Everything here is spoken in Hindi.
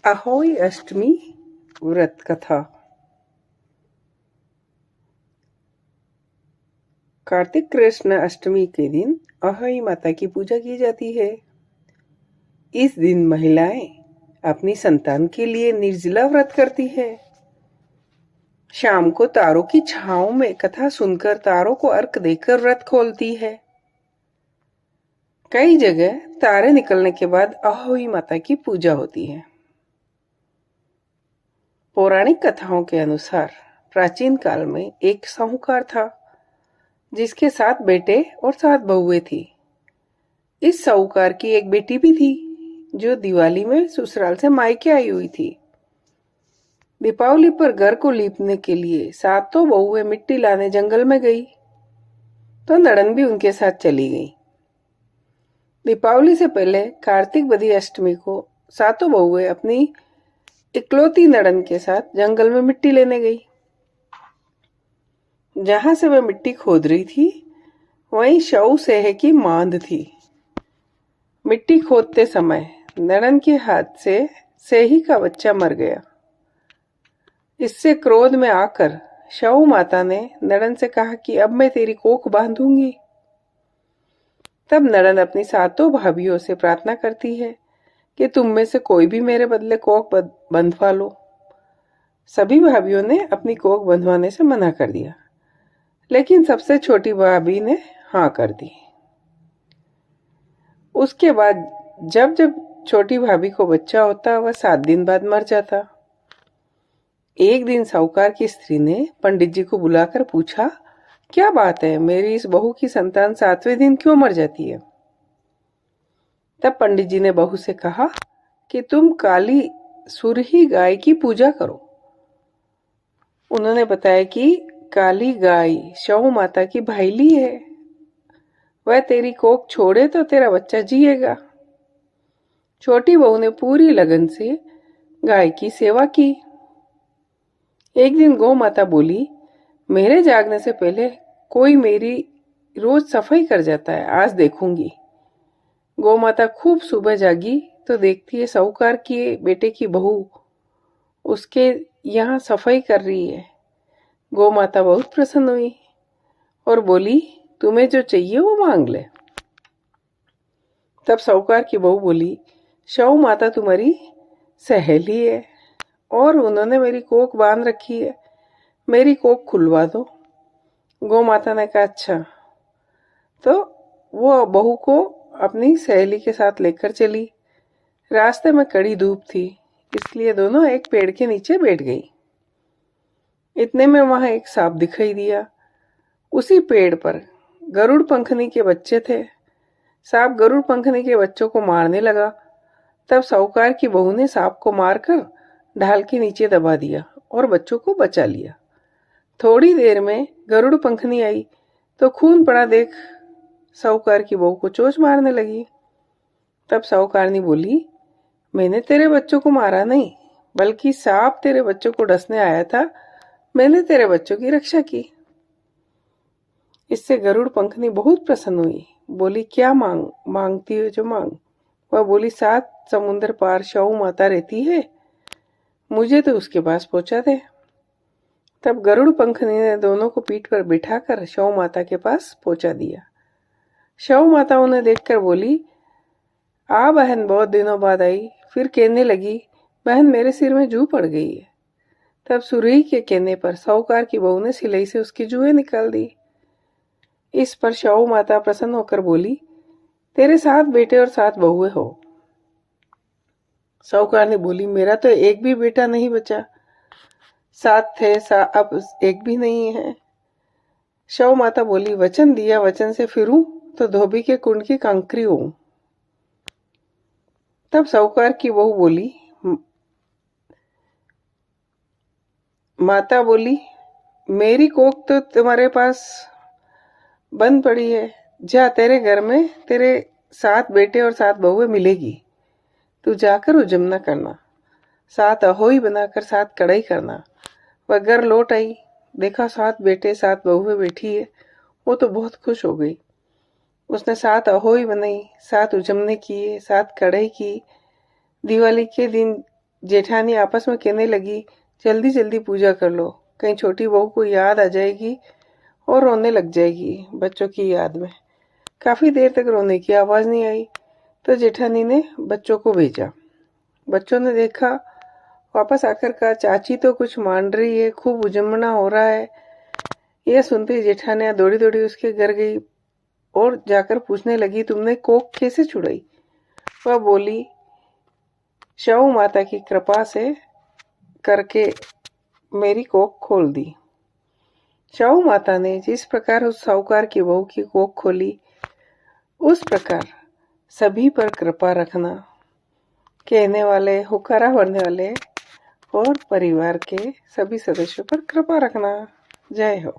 अहोई अष्टमी व्रत कथा। कार्तिक कृष्ण अष्टमी के दिन अहोई माता की पूजा की जाती है। इस दिन महिलाएं अपनी संतान के लिए निर्जला व्रत करती है। शाम को तारों की छांव में कथा सुनकर तारों को अर्घ देकर व्रत खोलती है। कई जगह तारे निकलने के बाद अहोई माता की पूजा होती है। पौराणिक कथाओं के अनुसार प्राचीन काल में एक साहूकार था जिसके 7 बेटे और 7 बहुएं थी। इस साहूकार की एक बेटी भी थी जो दिवाली में ससुराल से मायके आई हुई थी। दीपावली पर घर को लीपने के लिए 7 बहुएं मिट्टी लाने जंगल में गई तो नड़न भी उनके साथ चली गई। दीपावली से पहले कार्तिक बदी अष्टमी को 7 बहुएं अपनी इकलौती नड़न के साथ जंगल में मिट्टी लेने गई। जहां से वह मिट्टी खोद रही थी वहीं शव सेह की मांद थी। मिट्टी खोदते समय नड़न के हाथ से सेही का बच्चा मर गया। इससे क्रोध में आकर शव माता ने नड़न से कहा कि अब मैं तेरी कोख बांधूंगी। तब नड़न अपनी 7 भाभियों से प्रार्थना करती है कि तुम में से कोई भी मेरे बदले कोख बंधवा लो। सभी भाभियों ने अपनी कोख बंधवाने से मना कर दिया, लेकिन सबसे छोटी भाभी ने हाँ कर दी। उसके बाद जब जब छोटी भाभी को बच्चा होता वह 7 दिन बाद मर जाता। एक दिन साहूकार की स्त्री ने पंडित जी को बुलाकर पूछा, क्या बात है, मेरी इस बहू की संतान 7वें दिन क्यों मर जाती है? तब पंडित जी ने बहू से कहा कि तुम काली सुरही गाय की पूजा करो। उन्होंने बताया कि काली गाय शव माता की भाईली है, वह तेरी कोख छोड़े तो तेरा बच्चा जिएगा। छोटी बहू ने पूरी लगन से गाय की सेवा की। एक दिन गौ माता बोली, मेरे जागने से पहले कोई मेरी रोज सफाई कर जाता है, आज देखूंगी। गौ माता खूब सुबह जागी तो देखती है साहूकार की बेटे की बहू उसके यहाँ सफाई कर रही है। गौ माता बहुत प्रसन्न हुई और बोली, तुम्हें जो चाहिए वो मांग ले। तब साहूकार की बहू बोली, शव माता तुम्हारी सहेली है और उन्होंने मेरी कोख बांध रखी है, मेरी कोख खुलवा दो। गौ माता ने कहा अच्छा। तो वो बहू को अपनी सहेली के साथ लेकर चली। रास्ते में कड़ी धूप थी, इसलिए दोनों एक पेड़ के नीचे बैठ गई। इतने में वहां एक सांप दिखाई दिया। उसी पेड़ पर गरुड़ पंखनी के बच्चे थे। सांप गरुड़ पंखनी के बच्चों को मारने लगा। तब साहूकार की बहू ने सांप को मारकर ढाल के नीचे दबा दिया और बच्चों को बचा लिया। थोड़ी देर में गरुड़ पंखनी आई तो खून पड़ा देख साहूकार की बहू को चोंच मारने लगी। तब साहूकारनी बोली, मैंने तेरे बच्चों को मारा नहीं, बल्कि सांप तेरे बच्चों को डसने आया था, मैंने तेरे बच्चों की रक्षा की। इससे गरुड़ पंखनी बहुत प्रसन्न हुई। बोली, क्या मांगती हो जो मांग। वह बोली, 7 समुंदर पार शव माता रहती है, मुझे तो उसके पास पहुंचा दे। तब गरुड़ पंखनी ने दोनों को पीठ पर बिठाकर शव माता के पास पहुंचा दिया। शव माता उन्हें देखकर बोली, आ बहन, बहुत दिनों बाद आई। फिर कहने लगी, बहन मेरे सिर में जू पड़ गई है। तब सुरही के कहने पर साहूकार की बहू ने सिलाई से उसकी जुएं निकाल दी। इस पर शव माता प्रसन्न होकर बोली, तेरे 7 बेटे और 7 बहुएं हो। साहूकार ने बोली, मेरा तो एक भी बेटा नहीं बचा, 7 थे, अब एक भी नहीं है। शव माता बोली, वचन दिया, वचन से फिरूं तो धोबी के कुंड की कंकरी हूं। तब साहूकार की बहू बोली, माता बोली, मेरी कोख तो तुम्हारे पास बंद पड़ी है, जा तेरे घर में तेरे 7 बेटे और 7 बहुएं मिलेगी, तू जाकर उजम न करना, 7 अहोई बनाकर 7 कढ़ाई करना। वह घर लौट आई, देखा 7 बेटे 7 बहुएं बैठी है, वो तो बहुत खुश हो गई। उसने 7 अहोई बनाई, 7 उजमने किए, 7 कढ़ाई की। दिवाली के दिन जेठानी आपस में कहने लगी, जल्दी जल्दी पूजा कर लो, कहीं छोटी बहू को याद आ जाएगी और रोने लग जाएगी बच्चों की याद में। काफ़ी देर तक रोने की आवाज़ नहीं आई तो जेठानी ने बच्चों को भेजा। बच्चों ने देखा, वापस आकर कहा, चाची तो कुछ मान रही है, खूब उजमना हो रहा है। यह सुनते ही जेठानियाँ दौड़ी दौड़ी उसके घर गई और जाकर पूछने लगी, तुमने कोख कैसे छुड़ाई? वह बोली, शौ माता की कृपा से करके मेरी कोख खोल दी। शौ माता ने जिस प्रकार उस साहूकार की बहू की कोख खोली, उस प्रकार सभी पर कृपा रखना। कहने वाले, हुक्कारा भरने वाले और परिवार के सभी सदस्यों पर कृपा रखना। जय हो।